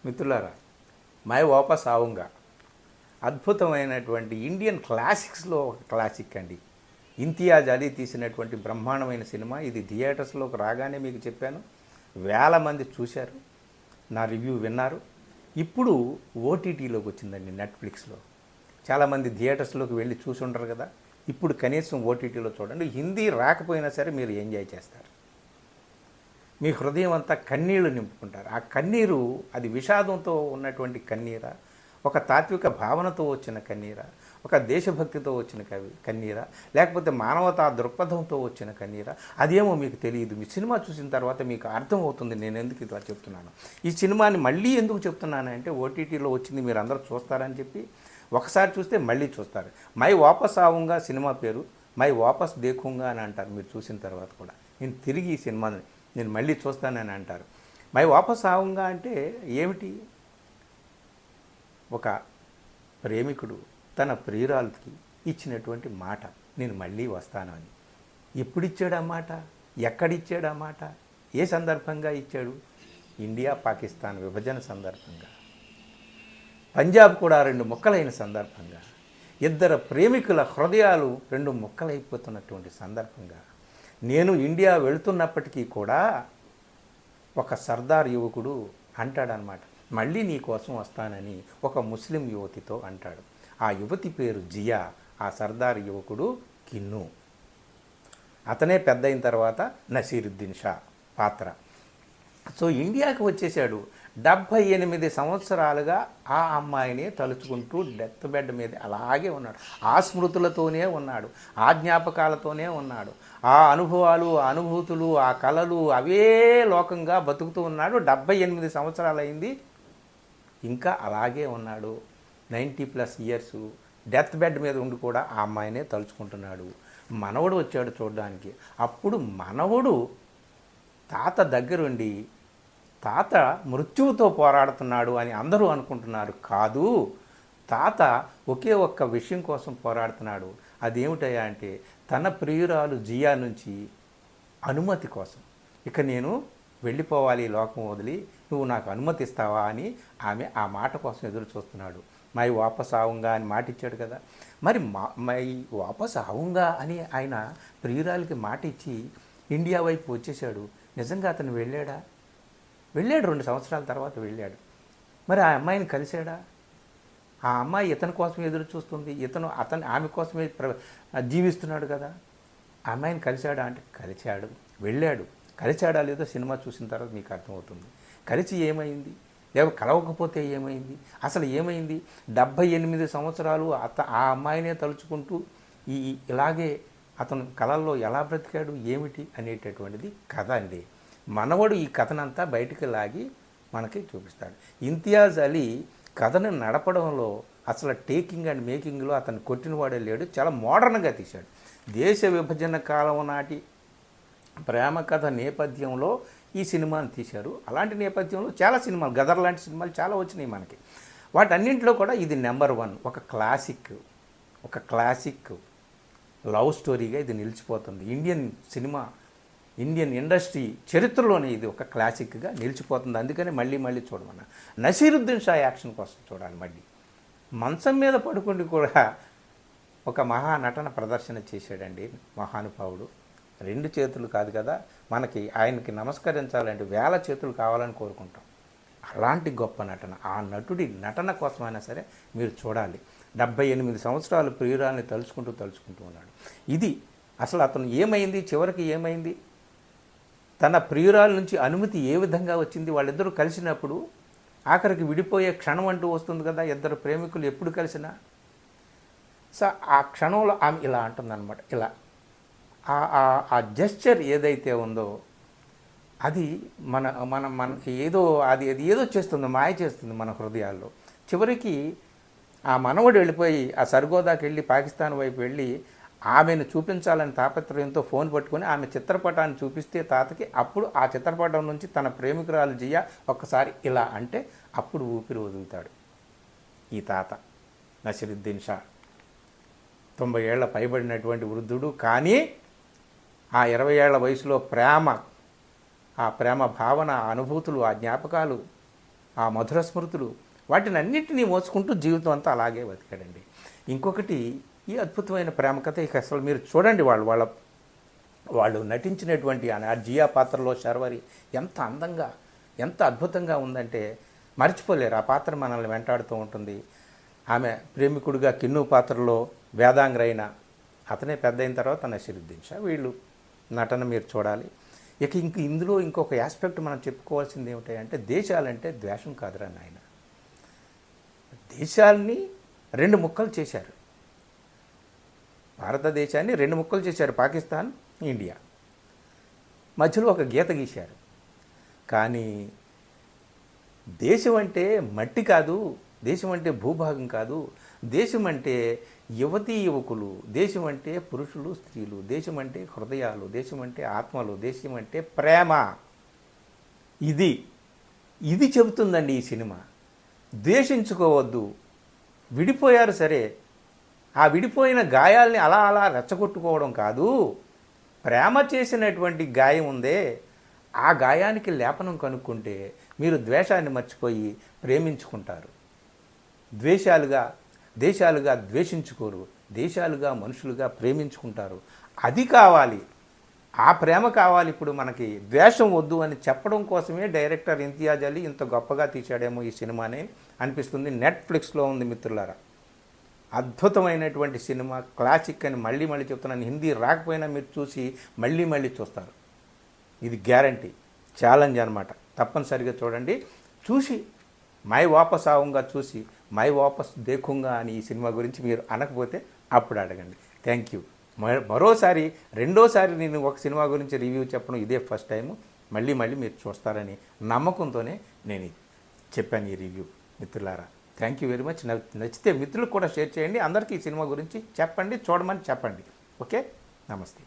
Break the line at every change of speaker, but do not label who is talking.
మిత్రులారా, మై వాపస్ ఆవుంగా అద్భుతమైనటువంటి ఇండియన్ క్లాసిక్స్లో ఒక క్లాసిక్ అండి. ఇంతియాజ్ అలీ తీసినటువంటి బ్రహ్మాండమైన సినిమా. ఇది థియేటర్స్లోకి రాగానే మీకు చెప్పాను, వేల మంది చూశారు, నా రివ్యూ విన్నారు. ఇప్పుడు ఓటీటీలోకి వచ్చిందండి, నెట్ఫ్లిక్స్లో. చాలామంది థియేటర్స్లోకి వెళ్ళి చూసి ఉండరు కదా, ఇప్పుడు కనీసం ఓటీటీలో చూడండి. హిందీ రాకపోయినా సరే మీరు ఎంజాయ్ చేస్తారు. మీ హృదయం అంతా కన్నీళ్లు నింపుకుంటారు. ఆ కన్నీరు అది విషాదంతో ఉన్నటువంటి కన్నీరా, ఒక తాత్విక భావనతో వచ్చిన కన్నీరా, ఒక దేశభక్తితో వచ్చిన కన్నీరా, లేకపోతే మానవతా దృక్పథంతో వచ్చిన కన్నీరా, అదేమో మీకు తెలియదు. మీ సినిమా చూసిన తర్వాత మీకు అర్థమవుతుంది నేను ఎందుకు ఇలా చెప్తున్నాను. ఈ సినిమాని మళ్ళీ ఎందుకు చెప్తున్నానంటే, ఓటీటీలో వచ్చింది, మీరు అందరూ చూస్తారని చెప్పి ఒకసారి చూస్తే మళ్ళీ చూస్తారు. మై వాపస్ ఆవుంగా సినిమా పేరు, మై వాపస్ దేఖూంగా అని అంటారు. మీరు చూసిన తర్వాత కూడా నేను తిరిగి ఈ సినిమాని నేను మళ్ళీ చూస్తానని అంటారు. మై వాపస్ ఆవుంగా అంటే ఏమిటి? ఒక ప్రేమికుడు తన ప్రియురాలకి ఇచ్చినటువంటి మాట, నేను మళ్ళీ వస్తాను అని. ఎప్పుడు ఇచ్చాడు ఆ మాట? ఎక్కడిచ్చాడు ఆ మాట? ఏ సందర్భంగా ఇచ్చాడు? ఇండియా పాకిస్తాన్ విభజన సందర్భంగా, పంజాబ్ కూడా రెండు ముక్కలైన సందర్భంగా, ఇద్దరు ప్రేమికుల హృదయాలు రెండు ముక్కలైపోతున్నటువంటి సందర్భంగా, నేను ఇండియా వెళుతున్నప్పటికీ కూడా ఒక సర్దార్ యువకుడు అంటాడనమాట, మళ్ళీ నీ కోసం వస్తానని ఒక ముస్లిం యువతితో అంటాడు. ఆ యువతి పేరు జియా, ఆ సర్దార్ యువకుడు కిన్ను. అతనే పెద్ద అయిన తర్వాత నసీరుద్దీన్ షా పాత్ర. సో ఇండియాకి వచ్చేసాడు. 78 సంవత్సరాలుగా ఆ అమ్మాయిని తలుచుకుంటూ డెత్ బెడ్ మీద అలాగే ఉన్నాడు. ఆ స్మృతులతోనే ఉన్నాడు, ఆ జ్ఞాపకాలతోనే ఉన్నాడు, ఆ అనుభవాలు, ఆ అనుభూతులు, ఆ కళలు, అవే లోకంగా బతుకుతూ ఉన్నాడు. 78 సంవత్సరాలు అయింది, ఇంకా అలాగే ఉన్నాడు. 90+ ఇయర్స్ డెత్ బెడ్ మీద ఉండి కూడా ఆ అమ్మాయినే తలుచుకుంటున్నాడు. మనవడు వచ్చాడు చూడడానికి. అప్పుడు మనవడు తాత దగ్గరుండి, తాత మృత్యువుతో పోరాడుతున్నాడు అని అందరూ అనుకుంటున్నారు. కాదు, తాత ఒకే ఒక్క విషయం కోసం పోరాడుతున్నాడు. అదేమిటయ్యా అంటే, తన ప్రియురాలు జియా నుంచి అనుమతి కోసం. ఇక నేను వెళ్ళిపోవాలి ఈ లోకం వదిలి, నువ్వు నాకు అనుమతి ఇస్తావా అని ఆమె ఆ మాట కోసం ఎదురు చూస్తున్నాడు. మై వాపస్ ఆవుంగా అని మాట ఇచ్చాడు కదా. మరి మై వాపస్ ఆవుంగా అని ఆయన ప్రియురాలకి మాట ఇచ్చి ఇండియా వైపు వచ్చేసాడు. నిజంగా అతను వెళ్ళాడా? వెళ్ళాడు, 2 సంవత్సరాల తర్వాత వెళ్ళాడు. మరి ఆ అమ్మాయిని కలిశాడా? ఆ అమ్మాయి ఇతని కోసం ఎదురు చూస్తుంది, ఇతను ఆమె కోసమే జీవిస్తున్నాడు కదా. ఆ అమ్మాయిని కలిశాడా అంటే కలిశాడు, వెళ్ళాడు. కలిశాడా లేదో సినిమా చూసిన తర్వాత మీకు అర్థమవుతుంది. కలిసి ఏమైంది, లేక కలవకపోతే ఏమైంది, అసలు ఏమైంది? 78 సంవత్సరాలు ఆ అమ్మాయినే తలుచుకుంటూ ఇలాగే అతను కళల్లో ఎలా బ్రతికాడు, ఏమిటి అనేటటువంటిది కథ అండి. మనవడు ఈ కథనంతా బయటికి లాగి మనకి చూపిస్తాడు. ఇంతియాజ్ అలీ కథను నడపడంలో అసలు టేకింగ్ అండ్ మేకింగ్లో అతను కొట్టినవాడే లేడు. చాలా మోడర్న్గా తీశాడు. దేశ విభజన కాలం నాటి ప్రేమ కథ నేపథ్యంలో ఈ సినిమాను తీశారు. అలాంటి నేపథ్యంలో చాలా సినిమాలు, గదర్ లాంటి సినిమాలు చాలా వచ్చినాయి మనకి. వాటన్నింటిలో కూడా ఇది నెంబర్ 1, ఒక క్లాసిక్ లవ్ స్టోరీగా ఇది నిలిచిపోతుంది. ఇండియన్ ఇండస్ట్రీ చరిత్రలోనే ఇది ఒక క్లాసిక్గా నిలిచిపోతుంది. అందుకని మళ్ళీ మళ్ళీ చూడమన్నా. నసీరుద్దీన్ షా యాక్షన్ కోసం చూడాలి. మళ్ళీ మంచం మీద పడుకుండి కూడా ఒక మహానటన ప్రదర్శన చేశాడండి మహానుభావుడు. 2 చేతులు కాదు కదా, మనకి ఆయనకి నమస్కరించాలంటే 1000 చేతులు కావాలని కోరుకుంటాం. అలాంటి గొప్ప నటన. ఆ నటుడి నటన కోసమైనా సరే మీరు చూడాలి. 78 సంవత్సరాలు ప్రియురాల్ని తలుచుకుంటూ ఉన్నాడు. ఇది అసలు అతను ఏమైంది, చివరికి ఏమైంది, తన ప్రియురాల నుంచి అనుమతి ఏ విధంగా వచ్చింది, వాళ్ళిద్దరూ కలిసినప్పుడు ఆఖరికి విడిపోయే క్షణం అంటూ వస్తుంది కదా, ఇద్దరు ప్రేమికులు ఎప్పుడు కలిసినా. సో ఆ క్షణంలో ఆమె ఇలా అంటుందన్నమాట. ఇలా ఆ జెస్చర్ ఏదైతే ఉందో అది మన ఏదో అది ఏదో చేస్తుంది, మాయ చేస్తుంది మన హృదయాల్లో. చివరికి ఆ మనవడు వెళ్ళిపోయి ఆ సర్గోదాకి వెళ్ళి పాకిస్తాన్ వైపు వెళ్ళి ఆమెను చూపించాలని తాపత్రయంతో ఫోన్ పట్టుకొని ఆమె చిత్రపటాన్ని చూపిస్తే తాతకి, అప్పుడు ఆ చిత్రపటం నుంచి తన ప్రేమికురాలు జియా ఒక్కసారి ఇలా అంటే అప్పుడు ఊపిరి వదులుతాడు ఈ తాత నసీరుద్దీన్ షా. 90 ఏళ్ల పైబడినటువంటి వృద్ధుడు, కానీ ఆ 20 ఏళ్ల వయసులో ఆ ప్రేమ భావన, ఆ అనుభూతులు, ఆ జ్ఞాపకాలు ఆ మధుర స్మృతులు వాటిని అన్నింటినీ మోసుకుంటూ జీవితం అంతా అలాగే బతికాడండి. ఇంకొకటి ఈ అద్భుతమైన ప్రేమ కథ ఇక అసలు మీరు చూడండి, వాళ్ళు నటించినటువంటి ఆ జియా పాత్రలో శర్వరి ఎంత అందంగా ఎంత అద్భుతంగా ఉందంటే మర్చిపోలేరు. ఆ పాత్ర మనల్ని వెంటాడుతూ ఉంటుంది. ఆమె ప్రేమికుడిగా కిన్ను పాత్రలో వేదాంగ్రైన అతనే పెద్ద అయిన తర్వాత నసీరుద్దీన్ షా. వీళ్ళు నటన మీరు చూడాలి. ఇక ఇందులో ఇంకొక ఆస్పెక్ట్ మనం చెప్పుకోవాల్సింది ఏమిటంటే దేశాలంటే ద్వేషం కాదురా నాయన. దేశాల్ని రెండు ముక్కలు చేశారు. భారతదేశాన్ని రెండు ముక్కలు చేశారు, పాకిస్తాన్, ఇండియా. మధ్యలో ఒక గీత గీశారు. కానీ దేశం అంటే మట్టి కాదు, దేశం అంటే భూభాగం కాదు, దేశం అంటే యువతీ యువకులు, దేశం అంటే పురుషులు స్త్రీలు, దేశం అంటే హృదయాలు, దేశం అంటే ఆత్మలు, దేశం అంటే ప్రేమ. ఇది చెబుతుందండి ఈ సినిమా. ద్వేషించుకోవద్దు. విడిపోయారు సరే, ఆ విడిపోయిన గాయాల్ని అలా అలా రెచ్చగొట్టుకోవడం కాదు. ప్రేమ చేసినటువంటి గాయం ఉందే, ఆ గాయానికి లేపనం కనుక్కుంటే మీరు ద్వేషాన్ని మర్చిపోయి ప్రేమించుకుంటారు. దేశాలుగా ద్వేషించుకోరు, దేశాలుగా మనుషులుగా ప్రేమించుకుంటారు. అది కావాలి, ఆ ప్రేమ కావాలి. ఇప్పుడు మనకి ద్వేషం వద్దు అని చెప్పడం కోసమే డైరెక్టర్ ఇంతియాజ్ అలీ ఇంత గొప్పగా తీశాడేమో ఈ సినిమాని అనిపిస్తుంది. నెట్ఫ్లిక్స్లో ఉంది మిత్రులారా. అద్భుతమైనటువంటి సినిమా, క్లాసిక్ అని మళ్ళీ చెప్తున్నాను. హిందీ రాకపోయినా మీరు చూసి మళ్ళీ చూస్తారు. ఇది గ్యారంటీ, ఛాలెంజ్ అనమాట. తప్పనిసరిగా చూడండి. చూసి మై వాపస్ ఆవుంగా చూసి మై వాపస్ దేఖుంగా అని ఈ సినిమా గురించి మీరు అనకపోతే అప్పుడు అడగండి. Thank you. రెండోసారి నేను ఒక సినిమా గురించి రివ్యూ చెప్పడం ఇదే ఫస్ట్ టైము. మళ్ళీ మీరు చూస్తారని నమ్మకంతోనే నేను చెప్పాను ఈ రివ్యూ. మిత్రులారా, థ్యాంక్ యూ వెరీ మచ్. నచ్చితే మిత్రులకు కూడా షేర్ చేయండి. అందరికీ ఈ సినిమా గురించి చెప్పండి, చూడమని చెప్పండి. ఓకే, నమస్తే.